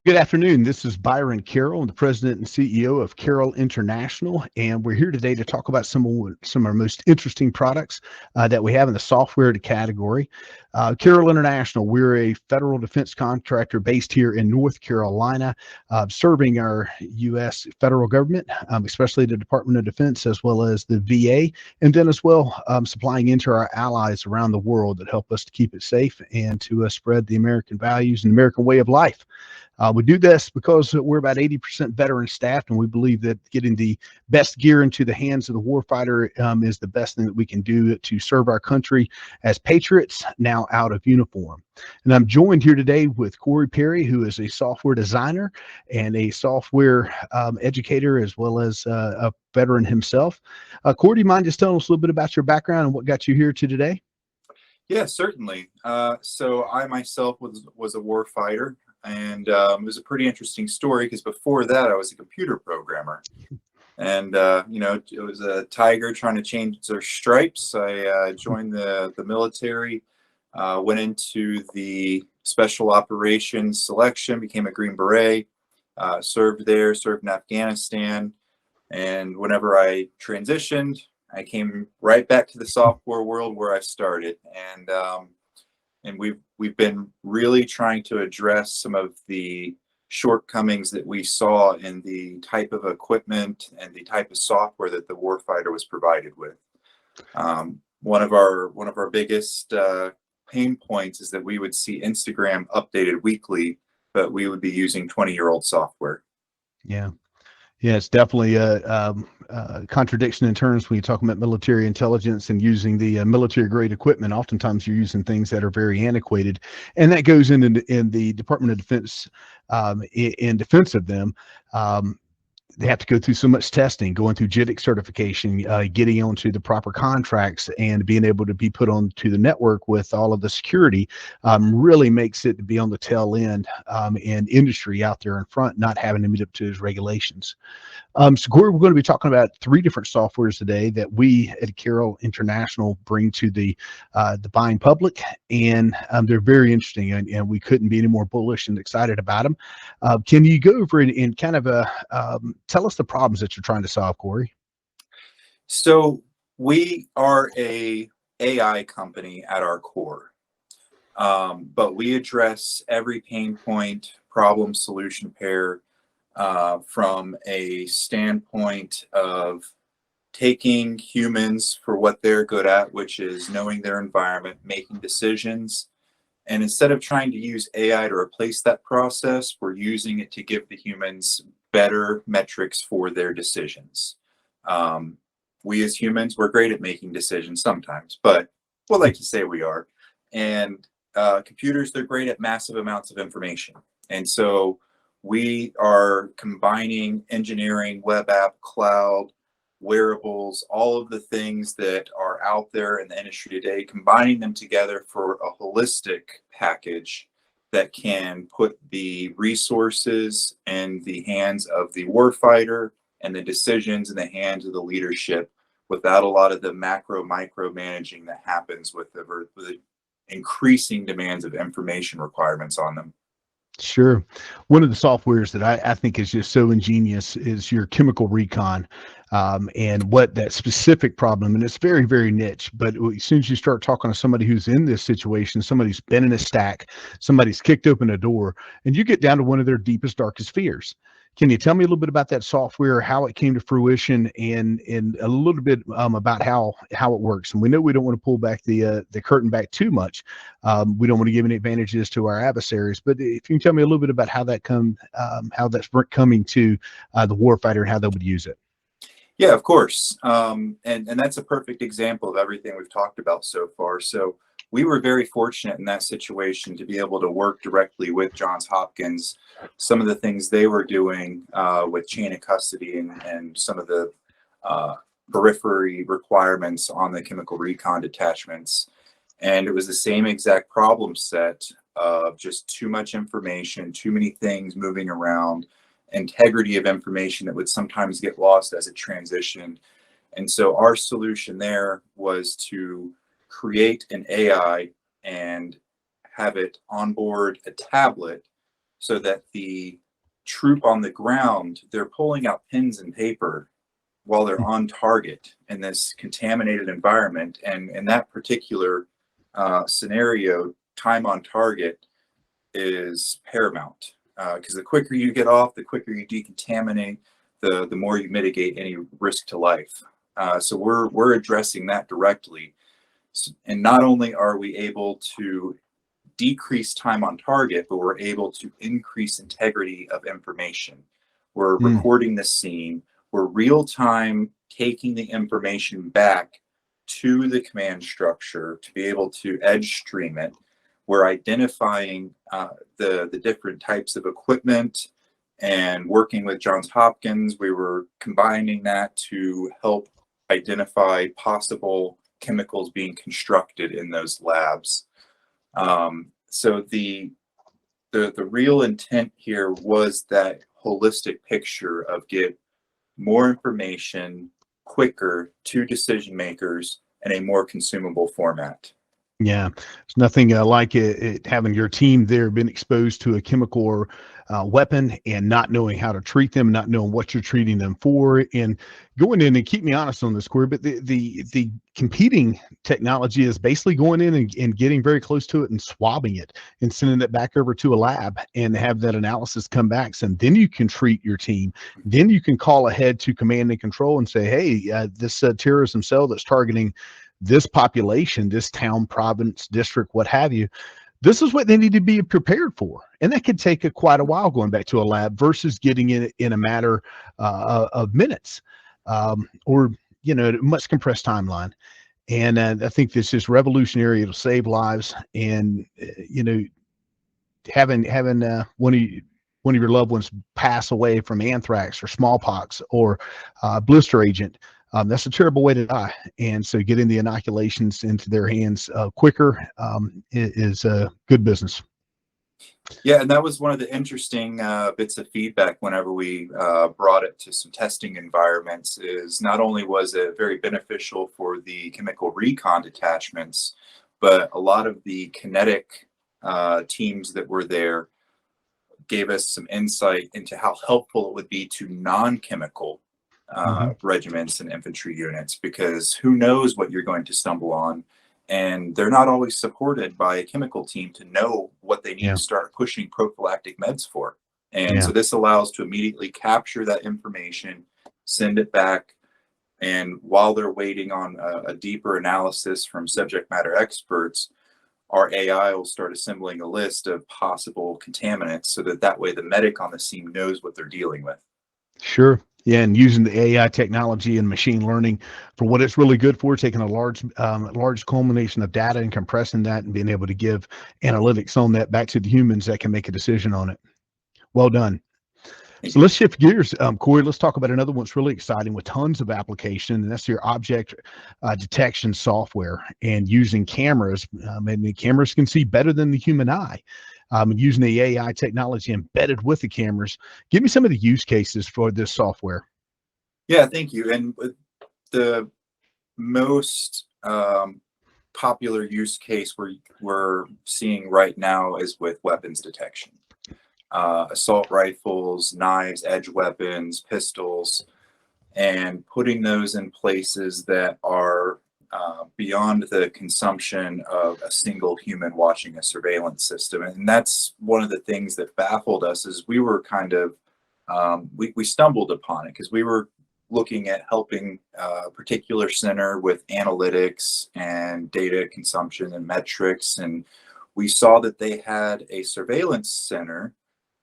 Good afternoon. This is Byron Carroll, the president and CEO of Carroll International, and we're here today to talk about some of our most interesting products that we have in the software category. Carroll International, we're a federal defense contractor based here in North Carolina, serving our U.S. federal government, especially the Department of Defense as well as the VA, and then as well supplying into our allies around the world that help us to keep it safe and to spread the American values and American way of life. We do this because we're about 80% veteran staffed, and we believe that getting the best gear into the hands of the warfighter is the best thing that we can do to serve our country as patriots now out of uniform. And I'm joined here today with Cory Perry, who is a software designer and a software educator, as well as a veteran himself. Cory, do you mind just telling us a little bit about your background and what got you here to today? Yeah, certainly. So I myself was a war fighter, and it was a pretty interesting story because before that I was a computer programmer, and it was a tiger trying to change their stripes. I joined the military, went into the special operations selection, became a Green Beret, served in Afghanistan, and whenever I transitioned, I came right back to the software world where I started, and we've been really trying to address some of the shortcomings that we saw in the type of equipment and the type of software that the warfighter was provided with. One of our biggest pain points is that we would see Instagram updated weekly, but we would be using 20-year-old software. Yeah. Yeah, it's definitely a contradiction in terms when you talk about military intelligence and using the military-grade equipment. Oftentimes, you're using things that are very antiquated, and that goes in the Department of Defense in defense of them. They have to go through so much testing, going through JITIC certification, getting onto the proper contracts, and being able to be put onto the network with all of the security really makes it to be on the tail end and industry out there in front, not having to meet up to those regulations. So, Cory, we're going to be talking about three different softwares today that we at Carroll International bring to the buying public, and they're very interesting, and we couldn't be any more bullish and excited about them. Can you go over it and kind of tell us the problems that you're trying to solve, Cory? So we are a AI company at our core, but we address every pain point, problem, solution pair from a standpoint of taking humans for what they're good at, which is knowing their environment, making decisions. And instead of trying to use AI to replace that process, we're using it to give the humans better metrics for their decisions. We as humans, we're great at making decisions sometimes, but we'll like to say we are. And computers, they're great at massive amounts of information. And so we are combining engineering, web app, cloud, wearables, all of the things that are out there in the industry today, combining them together for a holistic package that can put the resources in the hands of the warfighter and the decisions in the hands of the leadership without a lot of the macro micro managing that happens with the increasing demands of information requirements on them. Sure. One of the softwares that I think is just so ingenious is your chemical recon, and what that specific problem, and it's very, very niche, but as soon as you start talking to somebody who's in this situation, somebody's been in a stack, somebody's kicked open a door, and you get down to one of their deepest, darkest fears. Can you tell me a little bit about that software, how it came to fruition, and a little bit about how it works? And we know we don't want to pull back the curtain back too much. We don't want to give any advantages to our adversaries, but if you can tell me a little bit about how that's coming to the warfighter and how they would use it. Yeah, of course. And that's a perfect example of everything we've talked about so far. So we were very fortunate in that situation to be able to work directly with Johns Hopkins. Some of the things they were doing with chain of custody and some of the periphery requirements on the chemical recon detachments. And it was the same exact problem set of just too much information, too many things moving around, integrity of information that would sometimes get lost as it transitioned. And so our solution there was to create an AI and have it onboard a tablet so that the troop on the ground, they're pulling out pens and paper while they're on target in this contaminated environment. And in that particular scenario, time on target is paramount, because the quicker you get off, the quicker you decontaminate, the more you mitigate any risk to life. So we're addressing that directly. And not only are we able to decrease time on target, but we're able to increase integrity of information. We're Mm. recording the scene. We're real time taking the information back to the command structure to be able to edge stream it. We're identifying the different types of equipment, and working with Johns Hopkins, we were combining that to help identify possible chemicals being constructed in those labs. So the real intent here was that holistic picture of get more information quicker to decision makers in a more consumable format. Yeah, there's nothing like it having your team there been exposed to a chemical or weapon and not knowing how to treat them, not knowing what you're treating them for, and going in and keep me honest on this, Corey. But the competing technology is basically going in and getting very close to it and swabbing it and sending it back over to a lab and have that analysis come back. So then you can treat your team. Then you can call ahead to command and control and say, hey, this terrorism cell that's targeting this population, this town, province, district, what have you, this is what they need to be prepared for. And that could take quite a while going back to a lab versus getting it in a matter of minutes, or, you know, a much compressed timeline. And I think this is revolutionary. It'll save lives. And, you know, having one of your loved ones pass away from anthrax or smallpox or blister agent, that's a terrible way to die. And so getting the inoculations into their hands quicker is good business. Yeah, and that was one of the interesting bits of feedback whenever we brought it to some testing environments, is not only was it very beneficial for the chemical recon detachments, but a lot of the kinetic teams that were there gave us some insight into how helpful it would be to non-chemical regiments and infantry units, because who knows what you're going to stumble on, and they're not always supported by a chemical team to know what they need Yeah. to start pushing prophylactic meds for. And Yeah. so this allows to immediately capture that information, send it back, and while they're waiting on a deeper analysis from subject matter experts, our AI will start assembling a list of possible contaminants, so that way the medic on the scene knows what they're dealing with. Sure. Yeah, and using the AI technology and machine learning for what it's really good for, taking a large culmination of data and compressing that and being able to give analytics on that back to the humans that can make a decision on it. Well done. Thank So you. let's shift gears, Corey. Let's talk about another one that's really exciting with tons of application, and that's your object detection software and using cameras. And the cameras can see better than the human eye. And using the AI technology embedded with the cameras. Give me some of the use cases for this software. Yeah, thank you. And the most popular use case we're seeing right now is with weapons detection. Assault rifles, knives, edge weapons, pistols, and putting those in places that are beyond the consumption of a single human watching a surveillance system. And that's one of the things that baffled us, is we were kind of, we stumbled upon it because we were looking at helping a particular center with analytics and data consumption and metrics. And we saw that they had a surveillance center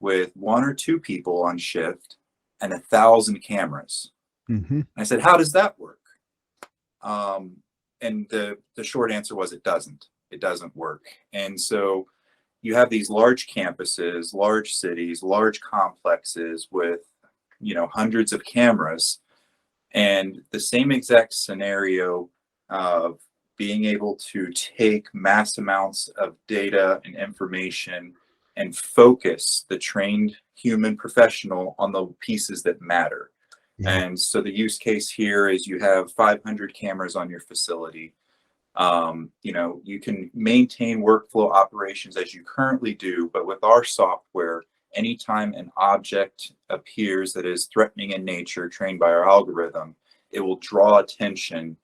with 1 or 2 people on shift and 1,000 cameras. Mm-hmm. I said, how does that work? And the short answer was it doesn't. It doesn't work. And so you have these large campuses, large cities, large complexes with, you know, hundreds of cameras, and the same exact scenario of being able to take mass amounts of data and information and focus the trained human professional on the pieces that matter. Yeah. And so the use case here is you have 500 cameras on your facility. You know, you can maintain workflow operations as you currently do, but with our software, anytime an object appears that is threatening in nature, trained by our algorithm, it will draw attention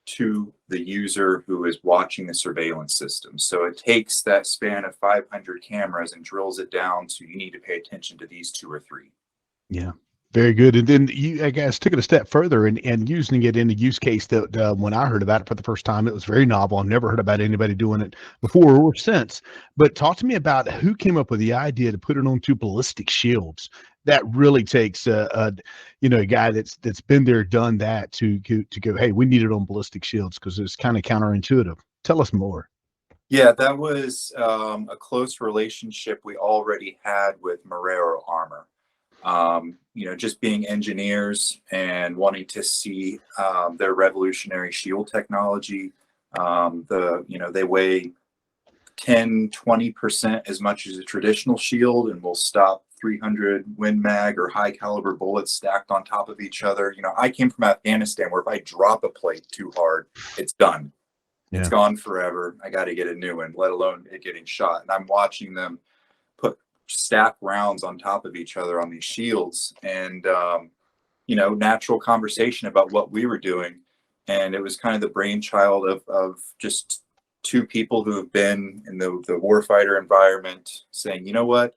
to the user who is watching the surveillance system. So it takes that span of 500 cameras and drills it down to you need to pay attention to these 2 or 3. Yeah, very good. And then you, I guess, took it a step further and using it in a use case that when I heard about it for the first time, it was very novel. I've never heard about anybody doing it before or since. But talk to me about who came up with the idea to put it onto ballistic shields. That really takes a guy that's been there, done that to go, hey, we need it on ballistic shields because it's kind of counterintuitive. Tell us more. Yeah, that was a close relationship we already had with Marrero Armor. Just being engineers and wanting to see their revolutionary shield technology. They weigh 10-20% as much as a traditional shield and will stop 300 Win Mag or high caliber bullets stacked on top of each other. I came from Afghanistan where if I drop a plate too hard, it's done. It's Yeah. gone forever. I got to get a new one, let alone it getting shot. And I'm watching them put stack rounds on top of each other on these shields and natural conversation about what we were doing. And it was kind of the brainchild of just 2 people who have been in the warfighter environment saying, you know what,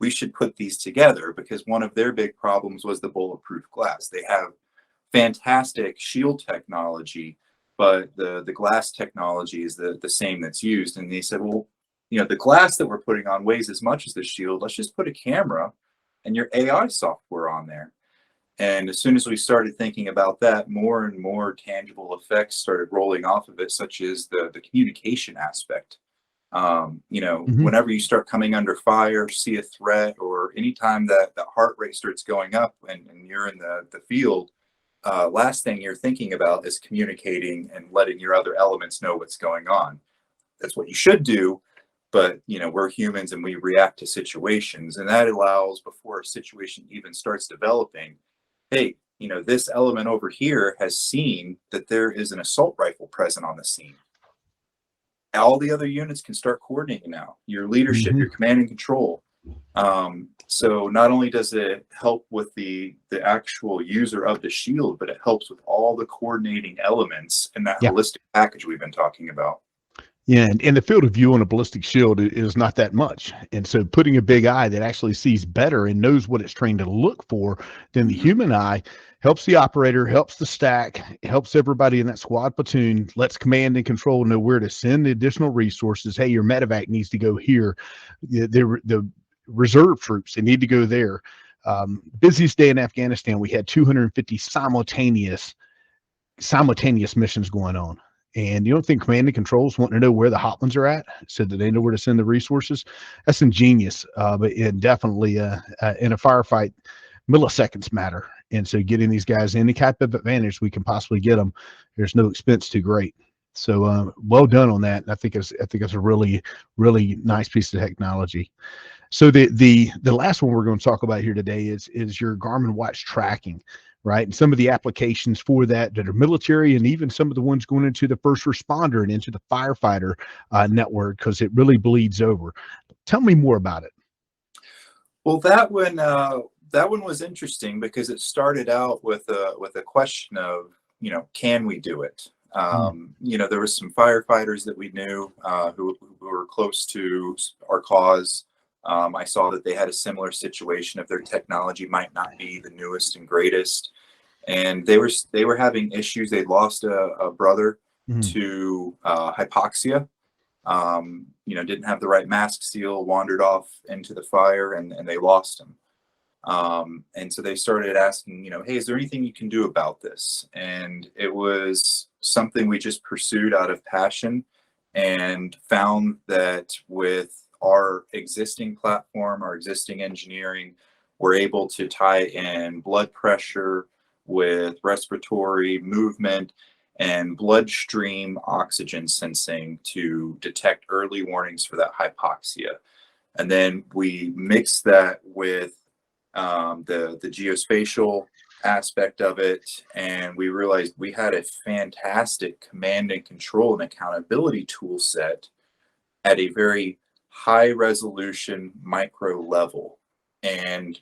we should put these together, because one of their big problems was the bulletproof glass. They have fantastic shield technology, but the glass technology is the same that's used. And they said, well, the glass that we're putting on weighs as much as the shield. Let's just put a camera and your AI software on there. And as soon as we started thinking about that, more and more tangible effects started rolling off of it, such as the communication aspect. Mhm. Whenever you start coming under fire, see a threat, or anytime that the heart rate starts going up and you're in the field, last thing you're thinking about is communicating and letting your other elements know what's going on. That's what you should do. But, we're humans and we react to situations, and that allows, before a situation even starts developing, hey, this element over here has seen that there is an assault rifle present on the scene. All the other units can start coordinating now. Your leadership, Mhm. your command and control. So not only does it help with the actual user of the shield, but it helps with all the coordinating elements in that Yeah. holistic package we've been talking about. Yeah, and the field of view on a ballistic shield is not that much. And so putting a big eye that actually sees better and knows what it's trained to look for than the Mhm. human eye helps the operator, helps the stack, helps everybody in that squad platoon, lets command and control know where to send the additional resources. Hey, your medevac needs to go here. The reserve troops, they need to go there. Busiest day in Afghanistan, we had 250 simultaneous missions going on. And you don't think command and controls wanting to know where the hot ones are at so that they know where to send the resources? That's ingenious, but it definitely in a firefight, milliseconds matter. And so getting these guys any type of advantage we can possibly get them, there's no expense too great. So well done on that. And I think it's a really, really nice piece of technology. So the last one we're going to talk about here today is your Garmin watch tracking, right? And some of the applications for that are military, and even some of the ones going into the first responder and into the firefighter network, because it really bleeds over. Tell me more about it. Well, that one was interesting because it started out with a question of, can we do it? Mm. There was some firefighters that we knew who were close to our cause. I saw that they had a similar situation of their technology might not be the newest and greatest, and they were having issues. They lost a brother Mm. to hypoxia. Didn't have the right mask seal, wandered off into the fire, and they lost him. And so they started asking, hey, is there anything you can do about this? And it was something we just pursued out of passion, and found that with our existing platform, our existing engineering, we're able to tie in blood pressure with respiratory movement and bloodstream oxygen sensing to detect early warnings for that hypoxia. And then we mix that with the geospatial aspect of it, and we realized we had a fantastic command and control and accountability tool set at a very high resolution micro level. And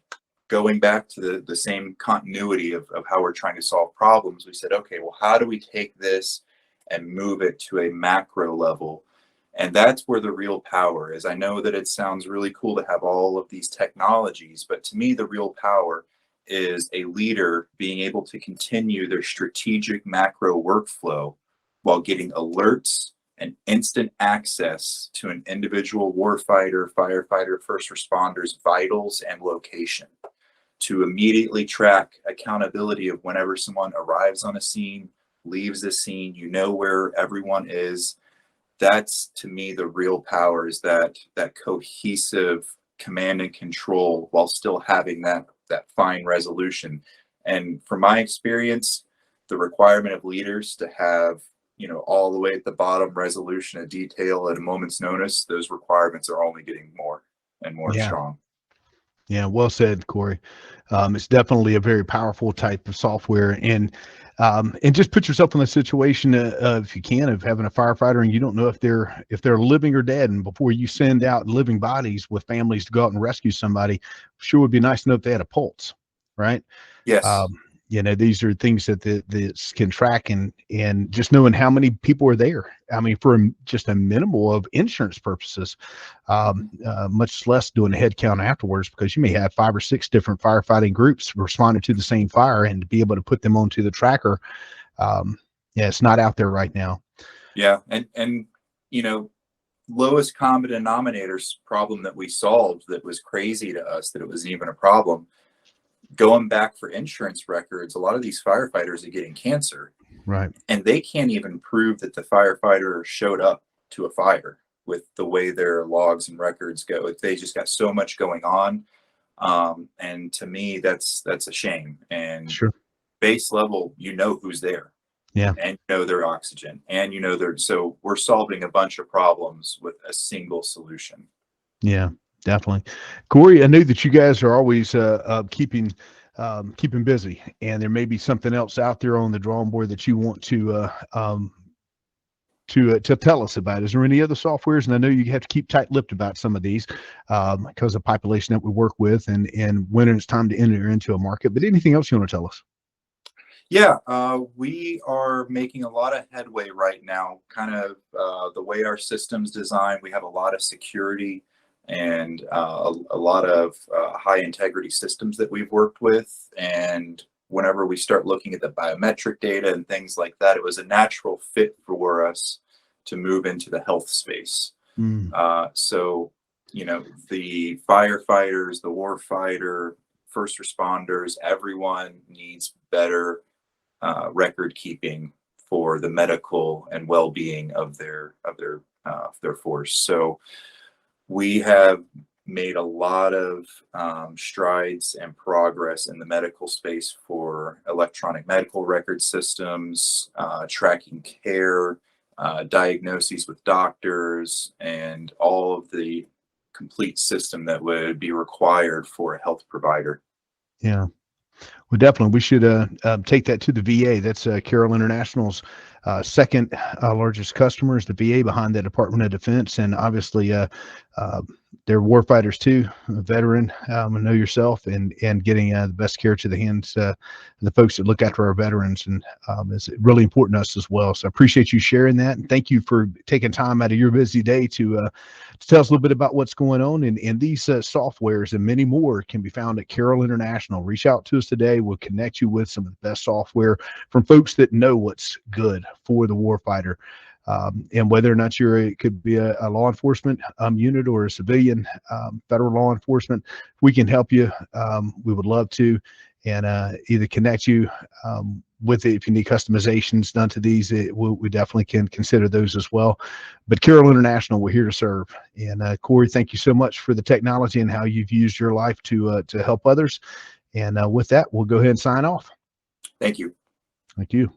going back to the same continuity of how we're trying to solve problems, we said, okay, well, how do we take this and move it to a macro level? And that's where the real power is. I know that it sounds really cool to have all of these technologies, but to me, the real power is a leader being able to continue their strategic macro workflow while getting alerts and instant access to an individual warfighter, firefighter, first responders, vitals, and location to immediately track accountability of whenever someone arrives on a scene, leaves the scene, you know where everyone is. That's, to me, the real power, is that cohesive command and control while still having that fine resolution. And from my experience, the requirement of leaders to have, all the way at the bottom resolution of detail at a moment's notice, those requirements are only getting more and more Yeah. strong. Yeah, well said, Corey. It's definitely a very powerful type of software, and just put yourself in the situation, if you can, of having a firefighter and you don't know if they're living or dead, and before you send out living bodies with families to go out and rescue somebody, sure would be nice to know if they had a pulse, right? Yes. Um, these are things that this can track, and just knowing how many people are there. I mean, for just a minimal of insurance purposes, much less doing a head count afterwards, because you may have 5 or 6 different firefighting groups responding to the same fire, and to be able to put them onto the tracker, it's not out there right now. Yeah, and lowest common denominators problem that we solved that was crazy to us that it was even a problem. Going back for insurance records, a lot of these firefighters are getting cancer, Right? and they can't even prove that the firefighter showed up to a fire with the way their logs and records go. They just got so much going on, and to me, that's a shame. And Sure. base level, who's there, Yeah. and their oxygen, and so we're solving a bunch of problems with a single solution. Yeah, definitely. Corey, I know that you guys are always keeping busy, and there may be something else out there on the drawing board that you want to tell us about. Is there any other softwares? And I know you have to keep tight-lipped about some of these, because of the population that we work with, and when it's time to enter into a market. But anything else you want to tell us? Yeah, we are making a lot of headway right now. Kind of the way our system's designed, we have a lot of security and a lot of high integrity systems that we've worked with. And whenever we start looking at the biometric data and things like that, it was a natural fit for us to move into the health space. So, the firefighters, the war fighter, first responders, everyone needs better record keeping for the medical and well-being of their force. So we have made a lot of strides and progress in the medical space for electronic medical record systems, tracking care, diagnoses with doctors, and all of the complete system that would be required for a health provider. Yeah. Well, definitely, we should take that to the VA. That's Carroll International's second largest customer, is the VA, behind the Department of Defense, and obviously they're warfighters too, a veteran. I know yourself, and getting the best care to the hands of the folks that look after our veterans, and is really important to us as well. So I appreciate you sharing that, and thank you for taking time out of your busy day to tell us a little bit about what's going on. And these softwares and many more can be found at Carroll International. Reach out to us today. We'll connect you with some of the best software from folks that know what's good for the warfighter. And whether or not it could be a law enforcement unit, or a civilian federal law enforcement, we can help you. We would love to, and either connect you with it if you need customizations done to these. We definitely can consider those as well. But Carroll International, we're here to serve. And Corey, thank you so much for the technology and how you've used your life to help others. And with that, we'll go ahead and sign off. Thank you. Thank you.